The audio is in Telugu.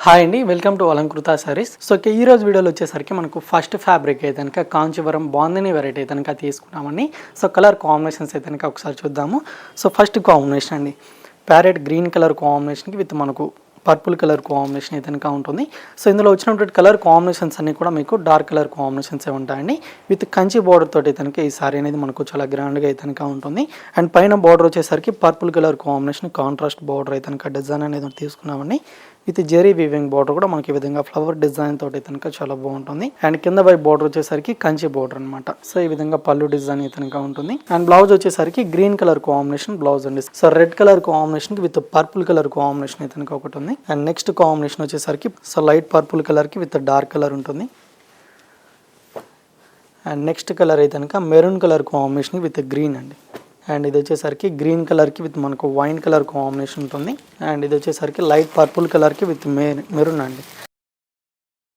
హాయ్ అండి, welcome to Alankrita saris. So ఈ రోజు వీడియోలో వచ్చేసరికి మనకు ఫస్ట్ ఫ్యాబ్రిక్ అయితే కనుక కాంచీవరం బాందిని వెరైటీ అయితే కనుక తీసుకున్నామండి. సో కలర్ కాంబినేషన్స్ అయితే కనుక ఒకసారి చూద్దాము. సో ఫస్ట్ కాంబినేషన్ అండి, ప్యారెట్ గ్రీన్ కలర్ కాంబినేషన్కి విత్ మనకు పర్పుల్ కలర్ కాంబినేషన్ అయితే కనుక ఉంటుంది. సో ఇందులో వచ్చినటువంటి కలర్ కాంబినేషన్స్ అన్నీ కూడా మీకు డార్క్ కలర్ కాంబినేషన్స్ ఉంటాయండి. విత్ కంచి బార్డర్ తోటి అయితే కనుక ఈ సారీ అనేది మనకు చాలా గ్రాండ్గా అయితే కనుక ఉంటుంది. అండ్ పైన బార్డర్ వచ్చేసరికి purple colour combination contrast border అయితే కనుక డిజైన్ అనేది తీసుకున్నామండి. విత్ జెరీ వీవింగ్ బార్డర్ కూడా మనకి ఈ విధంగా ఫ్లవర్ డిజైన్ తోటి కనుక చాలా బాగుంటుంది. అండ్ కింద వైపు బార్డర్ వచ్చేసరికి కంచి బార్డర్ అనమాట. సో ఈ విధంగా పళ్ళు డిజైన్ అయితే ఉంటుంది. అండ్ బ్లౌజ్ వచ్చేసరికి గ్రీన్ కలర్ కాంబినేషన్ బ్లౌజ్ అండి. సో రెడ్ కలర్ కాంబినేషన్ కి విత్ పర్పుల్ కలర్ కాంబినేషన్ అయితే ఒకటి ఉంది. అండ్ నెక్స్ట్ కాంబినేషన్ వచ్చేసరికి సో లైట్ పర్పుల్ కలర్ కి విత్ డార్క్ కలర్ ఉంటుంది. అండ్ నెక్స్ట్ కలర్ అయితే కనుక maroon colour combination with green అండి. అండ్ ఇది వచ్చేసరికి గ్రీన్ కలర్కి విత్ మనకు వైన్ కలర్ కాంబినేషన్ ఉంటుంది. అండ్ ఇది వచ్చేసరికి లైట్ పర్పుల్ కలర్కి విత్ మెరూన్ అండి.